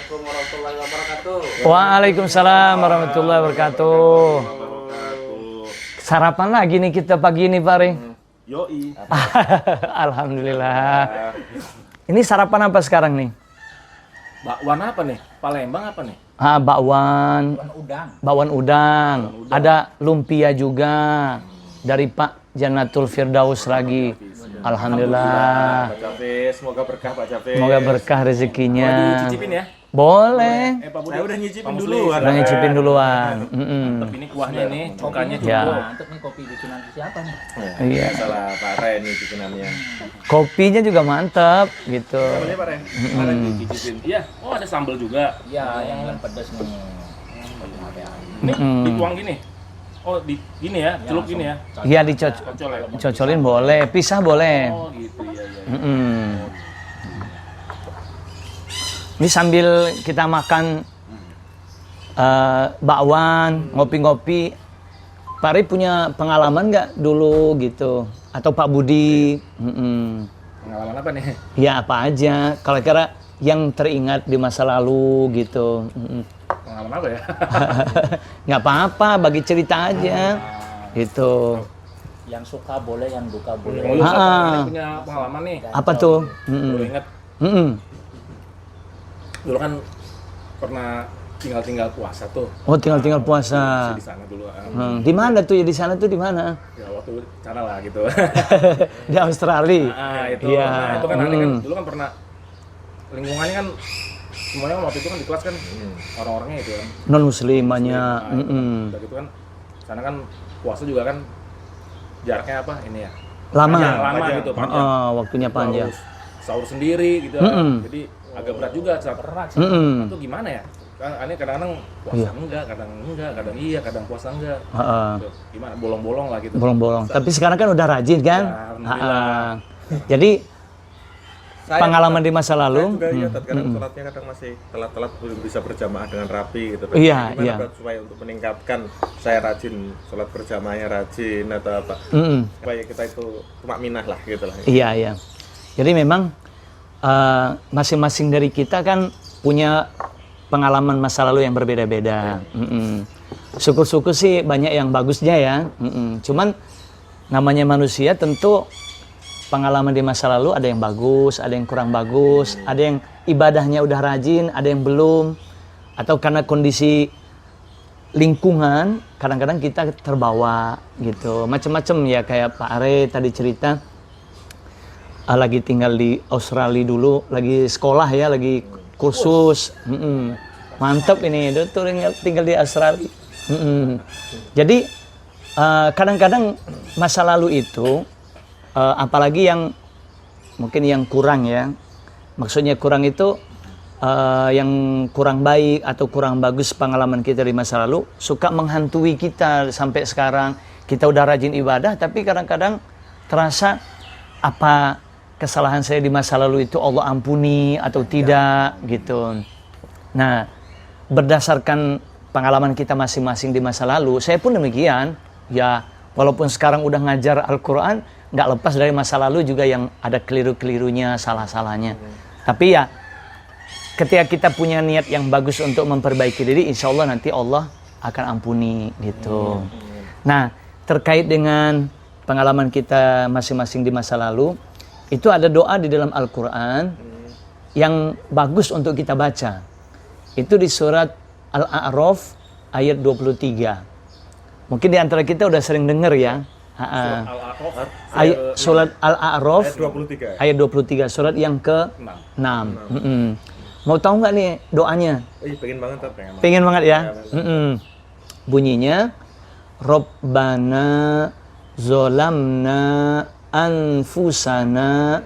Assalamualaikum warahmatullahi wabarakatuh. Waalaikumsalam warahmatullahi wabarakatuh. Sarapan lagi nih kita pagi ini, Pak Ring. Yoi. Alhamdulillah. Ini sarapan apa sekarang nih? Bakwan apa nih? Palembang apa nih? Bakwan udang. Ada lumpia juga dari Pak Jannatul Firdaus lagi. Alhamdulillah. Pak Cafe, semoga berkah Pak Cafe. Semoga berkah rezekinya. Mau dicicipin ya? Boleh. Pak Budi Saya udah nyicipin dulu. Udah ngicipin duluan. Tapi ini kuahnya nih, cukanya Ya. cukup. Mantep nih kopi bikinan siapa nih? Iya. Salah Pak Ren nih bikinannya. Kopinya juga mantap gitu. Boleh Pak Ren? Pak Ren dicicipin. Iya. Oh ada sambal juga. Iya, yang pedas nih. Nih dituang gini. Oh di gini ya, celup gini ya. Iya Kocol ya. dicocolin boleh, pisah boleh. Oh gitu ya. Ini sambil kita makan bakwan, ngopi-ngopi. Pak Ri punya pengalaman nggak dulu gitu? Atau Pak Budi? Pengalaman apa nih? Ya apa aja. Kalau kira yang teringat di masa lalu gitu. Pengalaman apa ya? Nggak apa-apa, bagi cerita aja. Gitu. Yang suka boleh, yang duka boleh. Lu punya pengalaman nih. Apa tuh? Lu inget dulu kan pernah tinggal puasa tuh. Oh tinggal puasa. Di sana dulu. Di mana tuh ya, di sana tuh di mana? Ya waktu sana lah gitu. Di Australia. Itu. Iya. Nah, itu kan aneh kan. Dulu kan pernah lingkungannya kan semuanya waktu itu kan di kelas kan orang-orangnya itu kan. Non muslimannya. Udah gitu kan. Sana kan puasa juga kan jaraknya apa ini ya? Lama Gitu panjang. Waktunya panjang. Harus sahur sendiri gitu kan. Jadi agak berat juga berat sih. Itu gimana ya? Kan aneh kadang-kadang puasa enggak, kadang iya, kadang puasa enggak. Gitu. Gimana bolong-bolong lah gitu. Bolong-bolong. Tapi sekarang kan udah rajin kan? Ya, alhamdulillah. Jadi pengalaman di masa lalu. Saya juga iya, kadang sholatnya kadang masih telat-telat belum bisa berjamaah dengan rapi gitu. Iya, Gimana iya. Pak, supaya untuk meningkatkan saya rajin sholat berjamaahnya rajin atau apa? Supaya kita itu tumakminah lah gitu lah. Iya. Jadi memang masing-masing dari kita kan punya pengalaman masa lalu yang berbeda-beda. Syukur-syukur sih banyak yang bagusnya ya. Cuman namanya manusia tentu pengalaman di masa lalu ada yang bagus, ada yang kurang bagus, ada yang ibadahnya udah rajin, ada yang belum. Atau karena kondisi lingkungan, kadang-kadang kita terbawa gitu. Macam-macam ya, kayak Pak Are tadi cerita, lagi tinggal di Australia dulu, lagi sekolah ya, lagi kursus. Mantap ini, dia tuh tinggal di Australia. Jadi kadang-kadang masa lalu itu, apalagi yang mungkin yang kurang ya, maksudnya kurang itu yang kurang baik atau kurang bagus pengalaman kita di masa lalu, suka menghantui kita sampai sekarang. Kita udah rajin ibadah, tapi kadang-kadang terasa apa kesalahan saya di masa lalu itu Allah ampuni atau tidak gitu. Nah, berdasarkan pengalaman kita masing-masing di masa lalu, saya pun demikian. Ya, walaupun sekarang udah ngajar Al-Quran, nggak lepas dari masa lalu juga yang ada keliru-kelirunya, salah-salahnya. Tapi ya, ketika kita punya niat yang bagus untuk memperbaiki diri, insya Allah nanti Allah akan ampuni gitu. Nah, terkait dengan pengalaman kita masing-masing di masa lalu, itu ada doa di dalam Al-Quran yang bagus untuk kita baca. Itu di surat Al-A'raf ayat 23. Mungkin di antara kita udah sering dengar ya. Surat Al-A'raf ayat 23, surat yang ke-6. Mau tahu nggak nih doanya? Pengen banget Pak. Pengen banget ya. Bunyinya Rabbana zolamna anfusana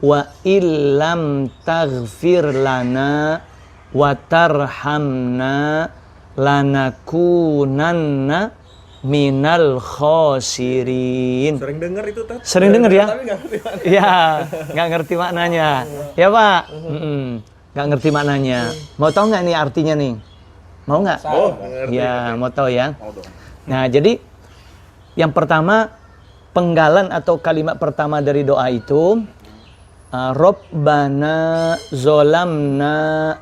wa illam taghfir lana wa tarhamna lanakunanna minal khosirin. Sering dengar itu Tat. Sering dengar ya? Tapi nggak ngerti maknanya. Iya, nggak ngerti maknanya. Ya Pak? Nggak ngerti maknanya. Mau tahu nggak nih artinya nih? Mau nggak? Oh, ngerti. Ya, mau tahu ya. Nah, jadi yang pertama, penggalan atau kalimat pertama dari doa itu, Rabbana zolamna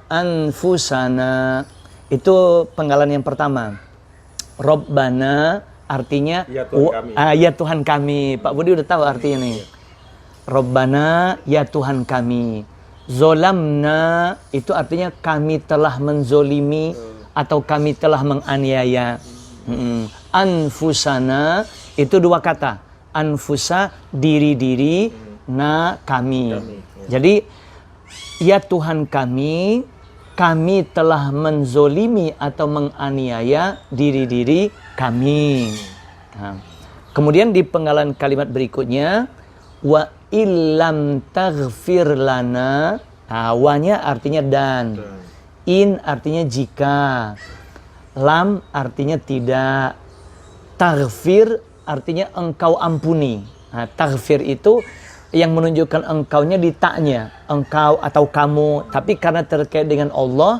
anfusana. Itu penggalan yang pertama. Rabbana artinya Ya Tuhan kami. Ya Tuhan kami. Pak Budi udah tahu artinya nih. Rabbana ya Tuhan kami. Zolamna itu artinya kami telah menzolimi atau kami telah menganiaya. Anfusana itu dua kata. Anfusa diri-diri, na kami. Jadi ya Tuhan kami telah menzolimi atau menganiaya diri-diri kami. Nah, kemudian di penggalan kalimat berikutnya, wa illam taghfir lana. Nah, wa-nya artinya dan. In artinya jika. Lam artinya tidak. Taghfir artinya engkau ampuni. Nah, taghfir itu yang menunjukkan engkaunya di taknya, engkau atau kamu, tapi karena terkait dengan Allah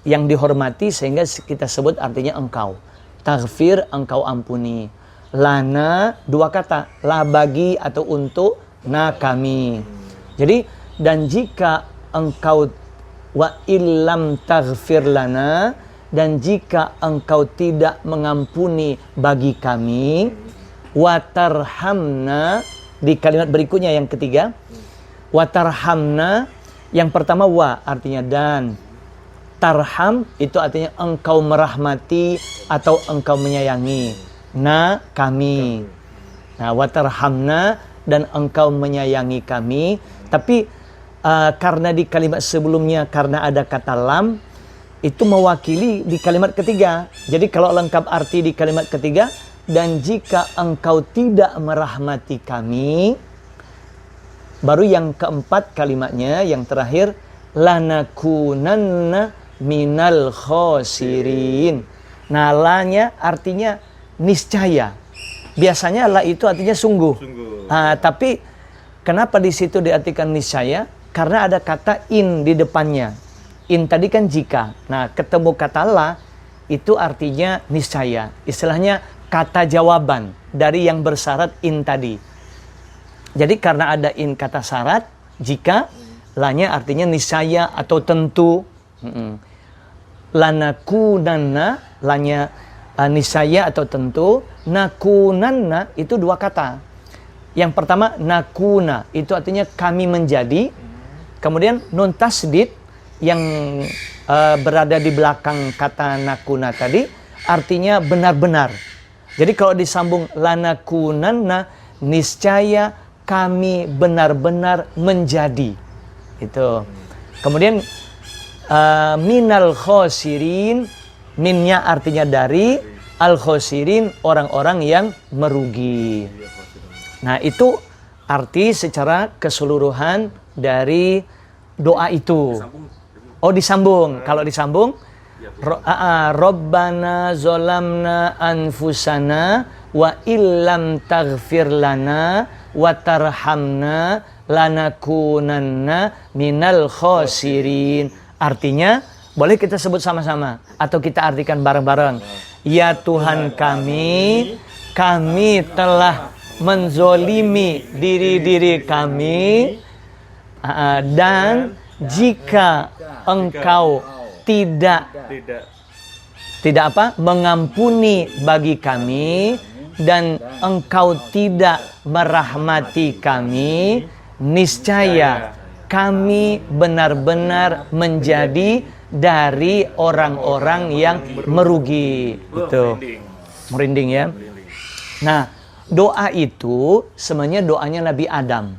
yang dihormati sehingga kita sebut artinya engkau. Taghfir, engkau ampuni. Lana, dua kata, la bagi atau untuk, na kami. Jadi, dan jika engkau wa illam taghfir lana, dan jika engkau tidak mengampuni bagi kami, watarhamna, di kalimat berikutnya yang ketiga, watarhamna, yang pertama wa artinya dan, tarham itu artinya engkau merahmati atau engkau menyayangi, na kami. Nah, watarhamna dan engkau menyayangi kami. Tapi karena di kalimat sebelumnya karena ada kata lam, itu mewakili di kalimat ketiga. Jadi kalau lengkap arti di kalimat ketiga, dan jika engkau tidak merahmati kami, baru yang keempat kalimatnya, yang terakhir, lanakunanna minal khosirin. Nah, lanya artinya niscaya. Biasanya la itu artinya sungguh. Tapi kenapa di situ diartikan niscaya? Karena ada kata in di depannya. In tadi kan jika. Nah, ketemu kata la itu artinya niscaya. Istilahnya kata jawaban dari yang bersyarat in tadi. Jadi karena ada in kata syarat, jika, lanya artinya niscaya atau tentu. Lanakunanna, lanya niscaya atau tentu. Nakunanna itu dua kata. Yang pertama nakuna, itu artinya kami menjadi. Kemudian nun tasdid yang berada di belakang kata nakuna tadi artinya benar-benar. Jadi kalau disambung lanakunanna, niscaya kami benar-benar menjadi. Itu. Kemudian minal khosirin, minnya artinya dari, al khosirin orang-orang yang merugi. Nah, itu arti secara keseluruhan dari doa itu. Oh, disambung. Kalau disambung, Rabbana zolamna anfusana wa illam taghfir lana wa tarhamna lanakunanna minal khosirin. Artinya, boleh kita sebut sama-sama atau kita artikan bareng-bareng. Ya Tuhan kami telah menzolimi diri-diri kami, dan jika engkau tidak mengampuni bagi kami dan engkau tidak merahmati kami, niscaya kami benar-benar menjadi dari orang-orang yang merugi. Itu merinding ya. Nah, doa itu sebenarnya doanya Nabi Adam.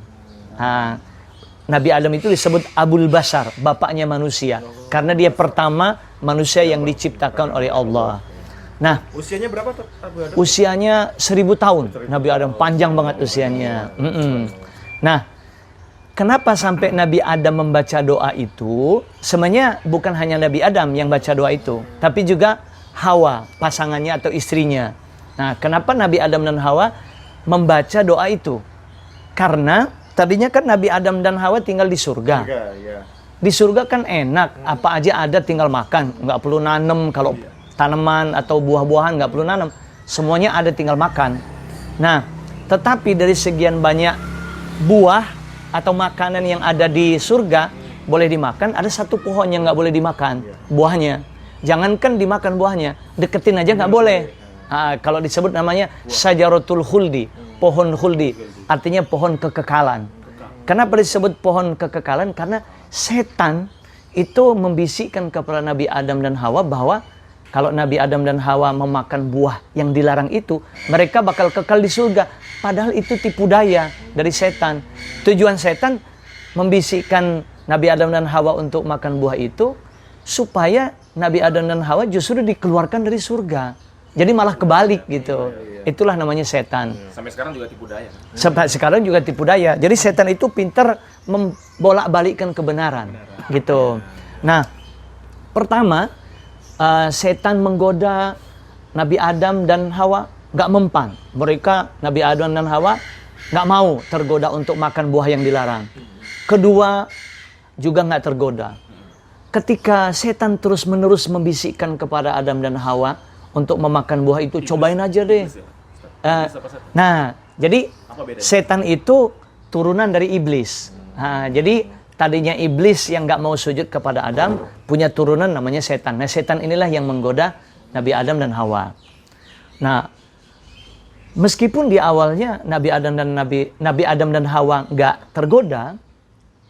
Nabi Adam itu disebut Abul Bashar, bapaknya manusia, karena dia pertama manusia yang diciptakan oleh Allah. Nah, Usianya berapa tuh Abu Adam? usianya 1000 tahun. Nabi Adam panjang banget usianya. Nah, kenapa sampai Nabi Adam membaca doa itu? Sebenarnya bukan hanya Nabi Adam yang baca doa itu, tapi juga Hawa, pasangannya atau istrinya. Nah, kenapa Nabi Adam dan Hawa membaca doa itu? Karena tadinya kan Nabi Adam dan Hawa tinggal di surga. Di surga kan enak, apa aja ada tinggal makan. Nggak perlu nanam, kalau tanaman atau buah-buahan nggak perlu nanam. Semuanya ada tinggal makan. Nah, tetapi dari sekian banyak buah atau makanan yang ada di surga boleh dimakan, ada satu pohon yang nggak boleh dimakan, buahnya. Jangankan dimakan buahnya, deketin aja nggak boleh. Kalau disebut namanya Syajaratul Khuldi, pohon khuldi, artinya pohon kekekalan. Kenapa disebut pohon kekekalan? Karena setan itu membisikkan kepada Nabi Adam dan Hawa bahwa kalau Nabi Adam dan Hawa memakan buah yang dilarang itu, mereka bakal kekal di surga. Padahal itu tipu daya dari setan. Tujuan setan membisikkan Nabi Adam dan Hawa untuk makan buah itu supaya Nabi Adam dan Hawa justru dikeluarkan dari surga. Jadi malah kebalik gitu. Itulah namanya setan. Sampai sekarang juga tipu daya. Sampai sekarang juga tipu daya. Jadi setan itu pintar membolak-balikkan kebenaran gitu. Nah, pertama setan menggoda Nabi Adam dan Hawa nggak mempan. Mereka Nabi Adam dan Hawa nggak mau tergoda untuk makan buah yang dilarang. Kedua, juga nggak tergoda. Ketika setan terus-menerus membisikkan kepada Adam dan Hawa untuk memakan buah itu, cobain aja deh. Nah, jadi setan itu turunan dari iblis. Nah, jadi tadinya iblis yang nggak mau sujud kepada Adam punya turunan namanya setan. Nah, setan inilah yang menggoda Nabi Adam dan Hawa. Nah, meskipun di awalnya Nabi Adam dan Hawa nggak tergoda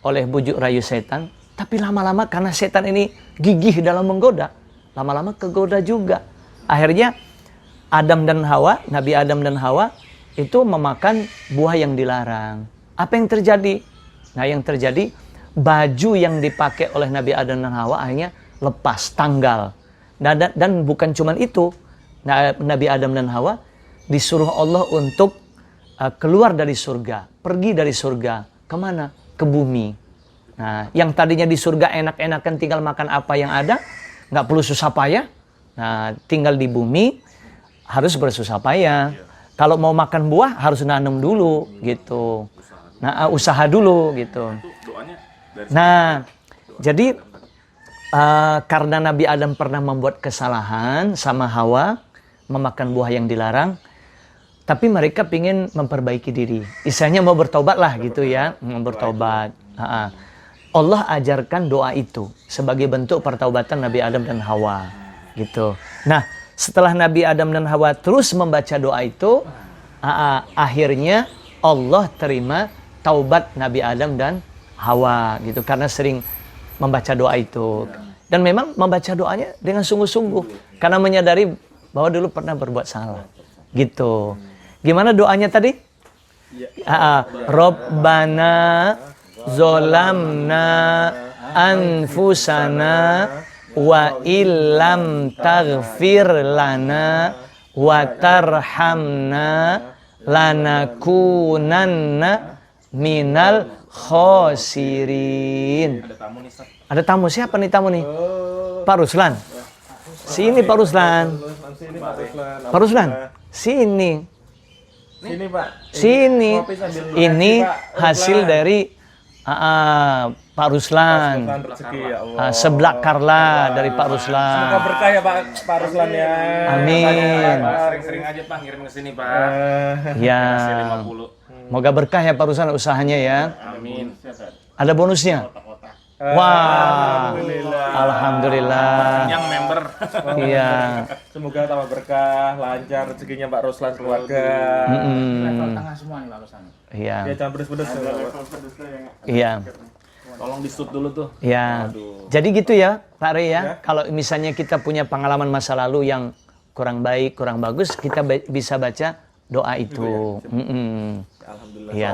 oleh bujuk rayu setan, tapi lama-lama karena setan ini gigih dalam menggoda, lama-lama kegoda juga. Akhirnya Nabi Adam dan Hawa itu memakan buah yang dilarang. Apa yang terjadi? Nah, yang terjadi baju yang dipakai oleh Nabi Adam dan Hawa akhirnya lepas, tanggal. Dan bukan cuma itu, Nabi Adam dan Hawa disuruh Allah untuk keluar dari surga, pergi dari surga. Kemana? Ke bumi. Nah, yang tadinya di surga enak-enakan tinggal makan apa yang ada, nggak perlu susah payah. Nah, tinggal di bumi harus bersusah payah. Kalau mau makan buah harus nanam dulu gitu. Nah, usaha dulu gitu. Nah, jadi karena Nabi Adam pernah membuat kesalahan sama Hawa, memakan buah yang dilarang, tapi mereka ingin memperbaiki diri. Istilahnya mau bertobat lah gitu ya, mau bertobat. Allah ajarkan doa itu sebagai bentuk pertaubatan Nabi Adam dan Hawa gitu. Nah, setelah Nabi Adam dan Hawa terus membaca doa itu, akhirnya Allah terima taubat Nabi Adam dan Hawa gitu, karena sering membaca doa itu. Dan memang membaca doanya dengan sungguh-sungguh karena menyadari bahwa dulu pernah berbuat salah gitu. Gimana doanya tadi? Rabbana zolamna anfusana wa illam taghfir lana wa tarhamna lanakunanna minal khosirin. Ada tamu, siapa nih tamu nih? Pak Ruslan. Sini Pak Ruslan. Pak Ruslan, sini. Sini Pak. Sini. Ini hasil dari Pak Ruslan. Seblak Karla dari Pak Ruslan. Semoga berkah ya Pak Ruslan ya. Amin. Sering-sering aja Pak ngirim ke sini Pak. Ya. Semoga berkah ya Pak Ruslan usahanya ya. Amin. Ada bonusnya? Wah. Alhamdulillah. Yang member. Iya. Semoga tambah berkah, lancar rezekinya Pak Ruslan keluarga. Level tengah semua nih Pak Ruslan. Iya. Ya jangan pedes-pedes. Iya. Tolong di-shoot dulu tuh. Ya. Jadi gitu ya Pak Rey ya. Kalau misalnya kita punya pengalaman masa lalu yang kurang baik, kurang bagus, kita bisa baca doa itu. Alhamdulillah. Iya.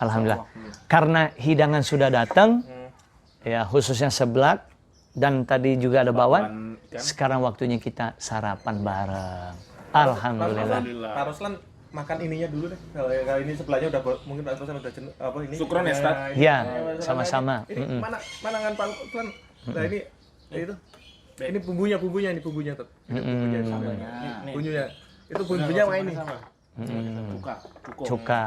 Alhamdulillah. Karena hidangan sudah datang, ya khususnya seblak dan tadi juga ada bawang. Sekarang waktunya kita sarapan bareng. Alhamdulillah. Pak Ruslan makan ininya dulu deh. Kalau kali ini sebelahnya udah mungkin Pak Ruslan udah apa ini? Syukron ya, Ustaz. Iya, sama-sama. Ini mana kan Pak Ruslan? Nah ini itu. Ini bumbunya ini bumbunya tuh. Bumbunya. Itu bumbunya apa ini? Cuka. Cuka.